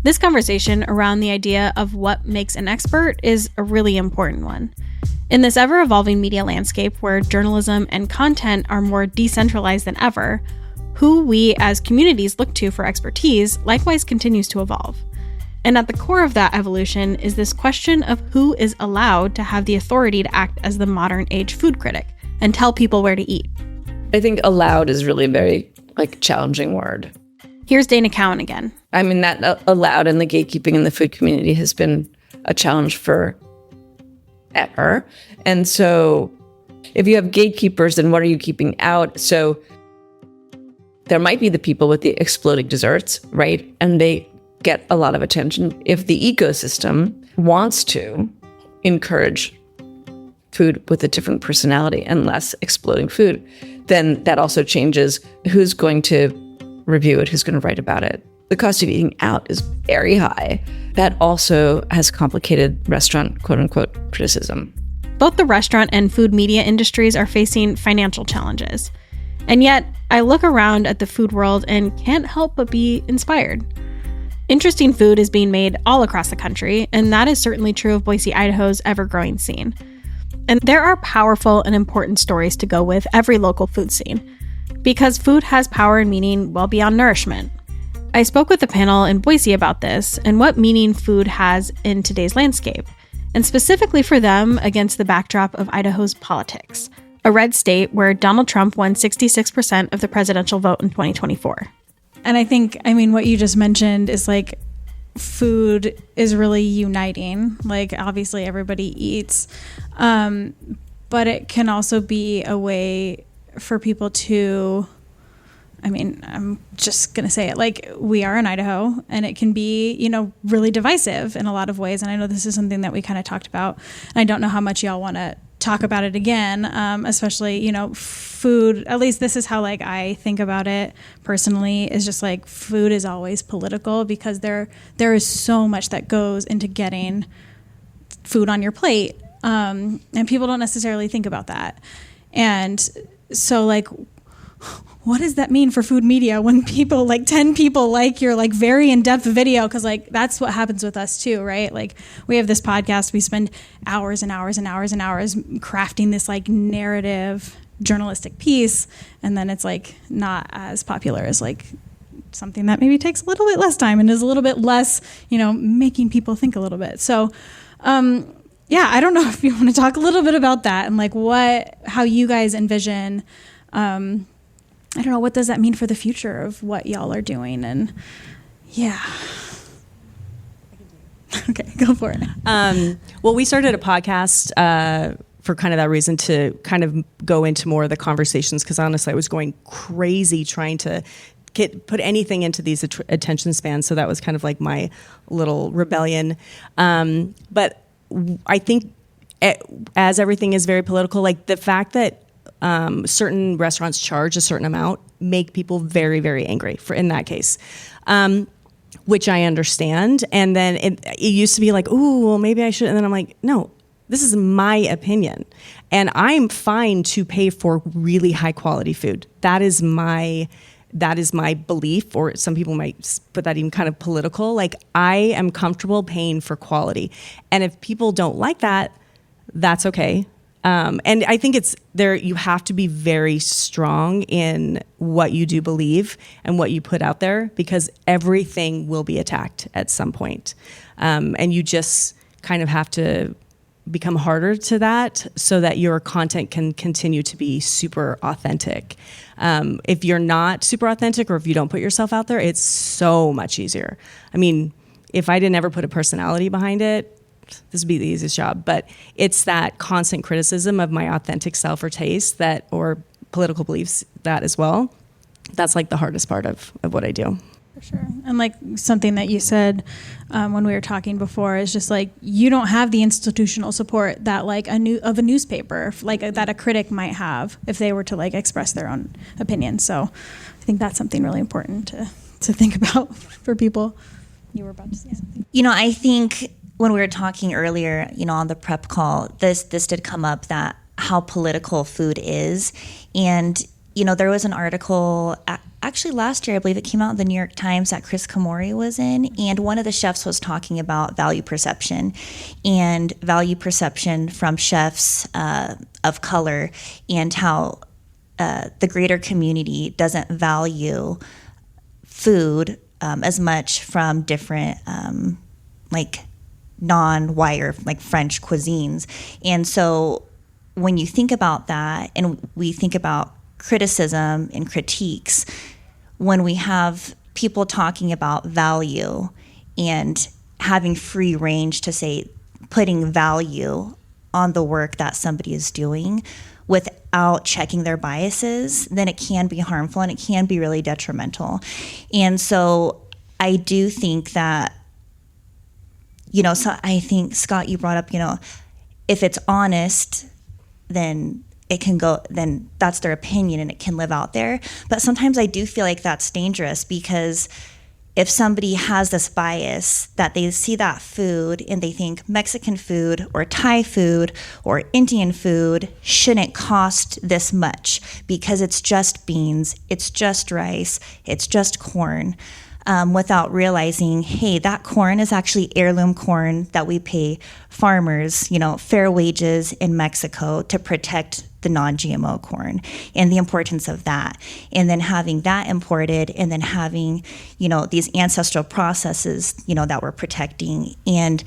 This conversation around the idea of what makes an expert is a really important one. In this ever-evolving media landscape where journalism and content are more decentralized than ever, who we as communities look to for expertise likewise continues to evolve. And at the core of that evolution is this question of who is allowed to have the authority to act as the modern age food critic and tell people where to eat.
I think allowed is really a very like challenging word.
Here's Dana Cowin again.
I mean, that allowed and the gatekeeping in the food community has been a challenge for ever. And so if you have gatekeepers, then what are you keeping out? So there might be the people with the exploding desserts, right? And they get a lot of attention. If the ecosystem wants to encourage food with a different personality and less exploding food, then that also changes who's going to review it, who's going to write about it. The cost of eating out is very high. That also has complicated restaurant, quote unquote, criticism.
Both the restaurant and food media industries are facing financial challenges. And yet, I look around at the food world and can't help but be inspired. Interesting food is being made all across the country, and that is certainly true of Boise, Idaho's ever-growing scene. And there are powerful and important stories to go with every local food scene, because food has power and meaning well beyond nourishment. I spoke with a panel in Boise about this and what meaning food has in today's landscape, and specifically for them against the backdrop of Idaho's politics, a red state where Donald Trump won 66% of the presidential vote in 2024.
And I think, I mean, what you just mentioned is like food is really uniting. Like, obviously everybody eats, but it can also be a way for people to, I mean, I'm just going to say it, like, we are in Idaho, and it can be, you know, really divisive in a lot of ways. And I know this is something that we kind of talked about, and I don't know how much y'all want to talk about it again, especially, you know, food, at least this is how like I think about it personally, is just like food is always political, because there is so much that goes into getting food on your plate, and people don't necessarily think about that. And so like, what does that mean for food media when people, like 10 people like your like very in-depth video? Because like that's what happens with us too, right? Like we have this podcast, we spend hours and hours and hours and hours crafting this like narrative journalistic piece, and then it's like not as popular as like something that maybe takes a little bit less time and is a little bit less, you know, making people think a little bit. So yeah, I don't know if you want to talk a little bit about that and like how you guys envision, I don't know, what does that mean for the future of what y'all are doing? And yeah. Okay, go for it.
Well, we started a podcast for kind of that reason, to kind of go into more of the conversations, because honestly, I was going crazy trying to put anything into these attention spans. So that was kind of like my little rebellion. But I think as everything is very political, like the fact that certain restaurants charge a certain amount make people very, very angry in that case, which I understand. And then it used to be like, ooh, well, maybe I should. And then I'm like, no, this is my opinion. And I'm fine to pay for really high quality food. That is my belief, or some people might put that even kind of political. Like, I am comfortable paying for quality. And if people don't like that, that's okay. And I think it's there. You have to be very strong in what you do believe and what you put out there, because everything will be attacked at some point. And you just kind of have to become harder to that so that your content can continue to be super authentic. If you're not super authentic, or if you don't put yourself out there, it's so much easier. I mean, if I didn't ever put a personality behind it, this would be the easiest job. But it's that constant criticism of my authentic self or taste that, or political beliefs, that as well. That's like the hardest part of what I do.
For sure. And like something that you said when we were talking before is just like, you don't have the institutional support that like a newspaper, like that a critic might have if they were to like express their own opinion. So I think that's something really important to think about for people. You were about to say something.
I think when we were talking earlier, on the prep call, this did come up, that how political food is. And, there was an article actually last year, I believe it came out in the New York Times, that Chris Kamori was in. And one of the chefs was talking about value perception from chefs of color, and how the greater community doesn't value food as much from different, like non-white or like French cuisines. And so when you think about that, and we think about criticism and critiques, when we have people talking about value and having free range to say, putting value on the work that somebody is doing without checking their biases, then it can be harmful and it can be really detrimental. And so I do think that, so I think, Scott, you brought up, if it's honest, then it can go, then that's their opinion and it can live out there. But sometimes I do feel like that's dangerous, because if somebody has this bias that they see that food and they think Mexican food or Thai food or Indian food shouldn't cost this much because it's just beans, it's just rice, it's just corn, without realizing, hey, that corn is actually heirloom corn that we pay farmers, fair wages in Mexico to protect the non-GMO corn, and the importance of that. And then having that imported, and then having, these ancestral processes, that we're protecting. And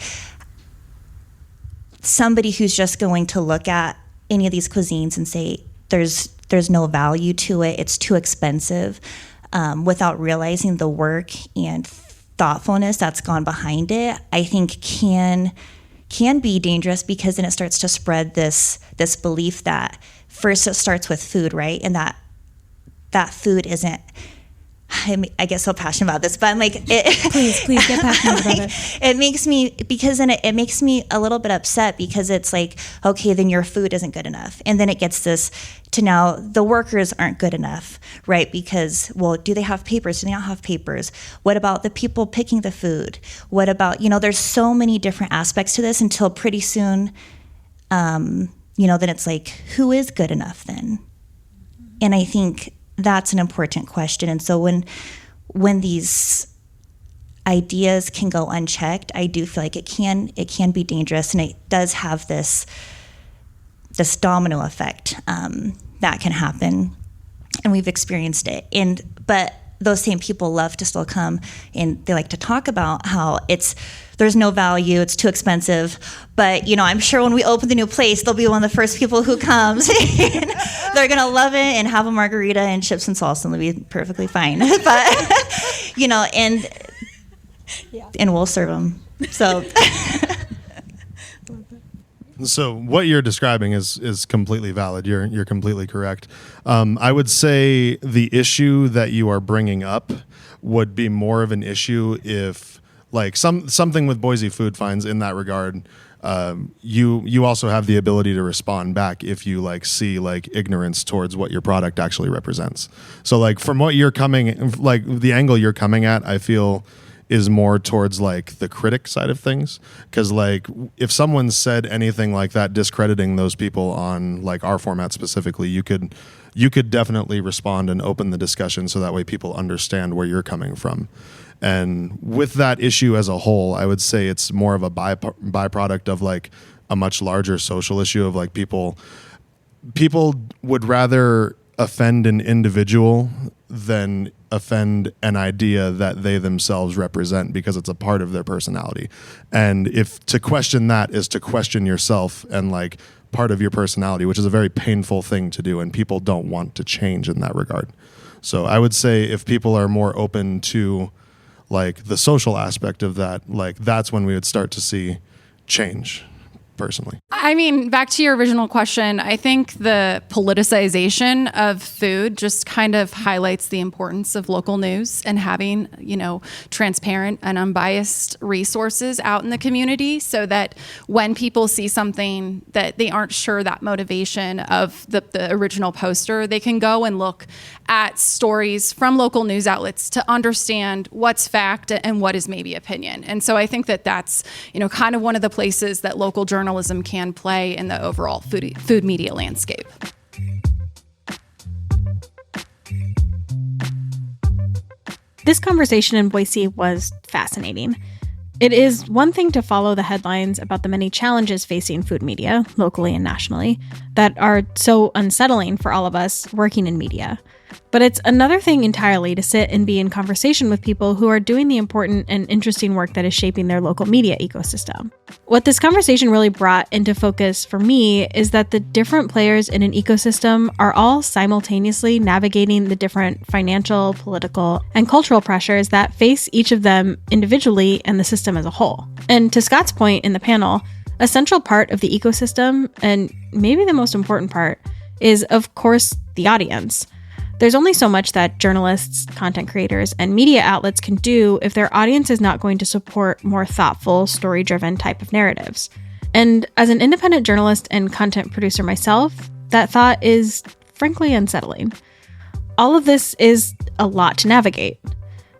somebody who's just going to look at any of these cuisines and say, there's no value to it, it's too expensive, without realizing the work and thoughtfulness that's gone behind it, I think can be dangerous, because then it starts to spread this belief that first it starts with food, right? And that food isn't, I get so passionate about this, but I'm like,
please get passionate about it.
It makes me, because then it makes me a little bit upset, because it's like, okay, then your food isn't good enough. And then it gets this to now the workers aren't good enough, right? Because, well, do they have papers? Do they not have papers? What about the people picking the food? What about, there's so many different aspects to this, until pretty soon, then it's like, who is good enough then? And I think that's an important question. And so when these ideas can go unchecked, I do feel like it can be dangerous, and it does have this domino effect that can happen, and we've experienced it. But those same people love to still come and they like to talk about how there's no value, it's too expensive. But, I'm sure when we open the new place, they'll be one of the first people who comes and they're going to love it and have a margarita and chips and salsa, and they'll be perfectly fine. But, and we'll serve them. So.
So what you're describing is completely valid. You're completely correct. I would say the issue that you are bringing up would be more of an issue if, like, something with Boise Food Finds in that regard. You also have the ability to respond back if you see ignorance towards what your product actually represents. So from what you're coming, the angle you're coming at, I feel is more towards the critic side of things, because if someone said anything like that discrediting those people on our format specifically, you could definitely respond and open the discussion so that way people understand where you're coming from. And with that issue as a whole, I would say it's more of a byproduct of a much larger social issue of like people would rather offend an individual than offend an idea that they themselves represent because it's a part of their personality. And if to question that is to question yourself and like part of your personality, which is a very painful thing to do, and people don't want to change in that regard. So I would say if people are more open to like the social aspect of that, like that's when we would start to see change. Personally,
I mean, back to your original question, I think the politicization of food just kind of highlights the importance of local news and having, transparent and unbiased resources out in the community, so that when people see something that they aren't sure that motivation of the original poster, they can go and look at stories from local news outlets to understand what's fact and what is maybe opinion. And so I think that that's, kind of one of the places that local journalism can play in the overall food media landscape.
This conversation in Boise was fascinating. It is one thing to follow the headlines about the many challenges facing food media, locally and nationally, that are so unsettling for all of us working in media. But it's another thing entirely to sit and be in conversation with people who are doing the important and interesting work that is shaping their local media ecosystem. What this conversation really brought into focus for me is that the different players in an ecosystem are all simultaneously navigating the different financial, political, and cultural pressures that face each of them individually and the system as a whole. And to Scott's point in the panel, a central part of the ecosystem, and maybe the most important part, is, of course, the audience. There's only so much that journalists, content creators, and media outlets can do if their audience is not going to support more thoughtful, story-driven type of narratives. And as an independent journalist and content producer myself, that thought is frankly unsettling. All of this is a lot to navigate,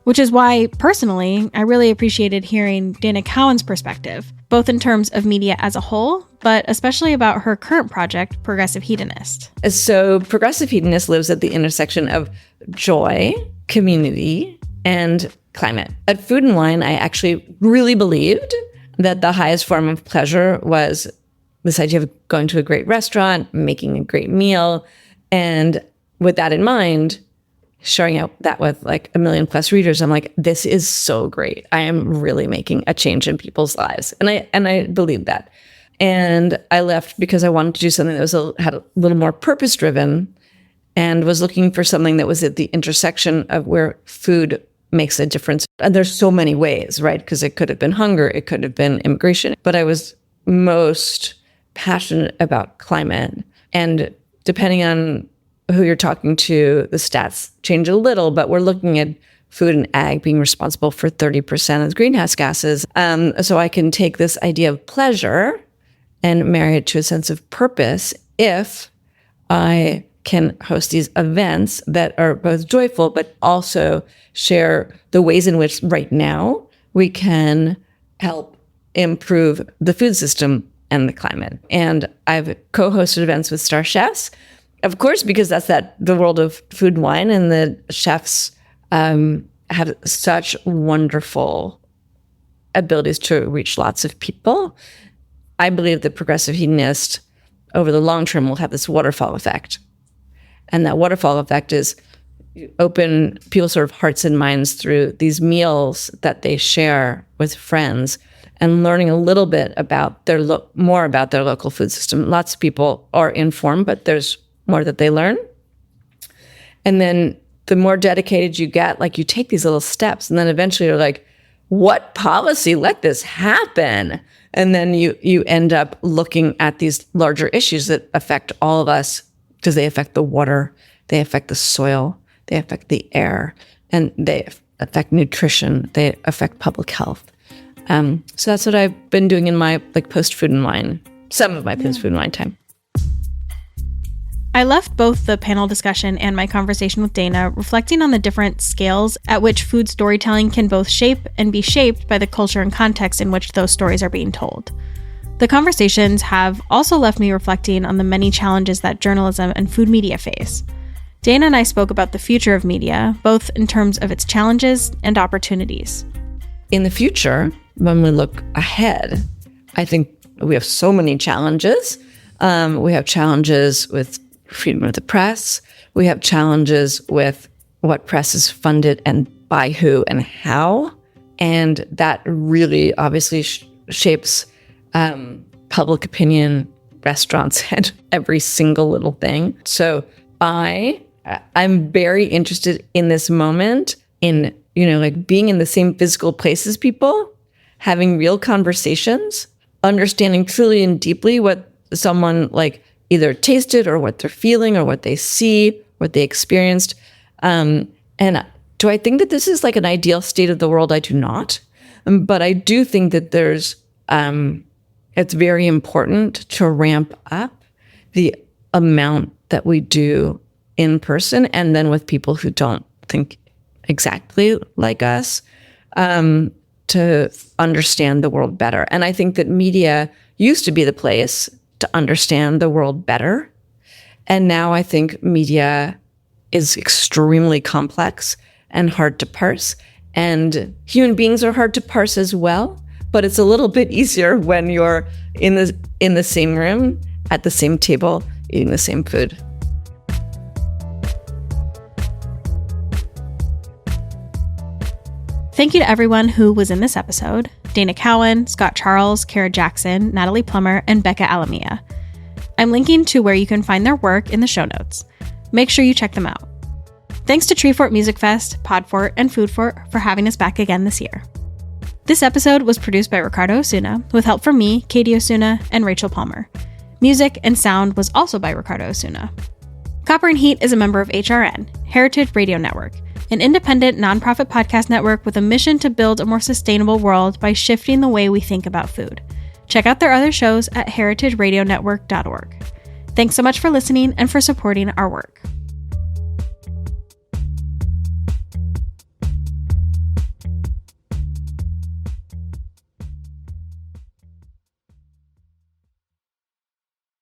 which is why, personally, I really appreciated hearing Dana Cowin's perspective, both in terms of media as a whole, but especially about her current project, Progressive Hedonist.
So Progressive Hedonist lives at the intersection of joy, community, and climate. At Food and Wine, I actually really believed that the highest form of pleasure was this idea of going to a great restaurant, making a great meal, and with that in mind, sharing out that with like 1 million plus readers, I'm like, this is so great. I am really making a change in people's lives. And I believed that. And I left because I wanted to do something that had a little more purpose driven, and was looking for something that was at the intersection of where food makes a difference. And there's so many ways, right? Because it could have been hunger, it could have been immigration, but I was most passionate about climate. And depending on who you're talking to, the stats change a little, but we're looking at food and ag being responsible for 30% of greenhouse gases. So I can take this idea of pleasure and marry it to a sense of purpose if I can host these events that are both joyful, but also share the ways in which right now we can help improve the food system and the climate. And I've co-hosted events with star chefs, of course, because that's the world of food and wine, and the chefs have such wonderful abilities to reach lots of people. I believe that Progressive Hedonist, over the long term, will have this waterfall effect. And that waterfall effect is you open people's sort of hearts and minds through these meals that they share with friends, and learning a little bit about more about their local food system. Lots of people are informed, but there's more that they learn. And then the more dedicated you get, like you take these little steps, and then eventually you're like, what policy let this happen? And then you end up looking at these larger issues that affect all of us, because they affect the water, they affect the soil, they affect the air, and they affect nutrition, they affect public health. So that's what I've been doing in my post-food and wine, some of my post-food and wine time.
I left both the panel discussion and my conversation with Dana reflecting on the different scales at which food storytelling can both shape and be shaped by the culture and context in which those stories are being told. The conversations have also left me reflecting on the many challenges that journalism and food media face. Dana and I spoke about the future of media, both in terms of its challenges and opportunities.
In the future, when we look ahead, I think we have so many challenges. We have challenges with freedom of the press. We have challenges with what press is funded and by who and how. And that really obviously shapes public opinion, restaurants, and every single little thing. So I'm very interested in this moment in, like being in the same physical place as people, having real conversations, understanding truly and deeply what someone like either tasted or what they're feeling or what they see, what they experienced. And do I think that this is like an ideal state of the world? I do not. But I do think that it's very important to ramp up the amount that we do in person and then with people who don't think exactly like us, to understand the world better. And I think that media used to be the place to understand the world better. And now I think media is extremely complex and hard to parse. And human beings are hard to parse as well, but it's a little bit easier when you're in the same room, at the same table, eating the same food.
Thank you to everyone who was in this episode: Dana Cowin, Scott Charles, Kara Jackson, Natalie Plummer, and Becca Alamia. I'm linking to where you can find their work in the show notes. Make sure you check them out. Thanks to Treefort Music Fest, Podfort, and Foodfort for having us back again this year. This episode was produced by Ricardo Osuna, with help from me, Katie Osuna, and Rachel Palmer. Music and sound was also by Ricardo Osuna. Copper and Heat is a member of HRN, Heritage Radio Network, an independent nonprofit podcast network with a mission to build a more sustainable world by shifting the way we think about food. Check out their other shows at heritageradionetwork.org. Thanks so much for listening and for supporting our work.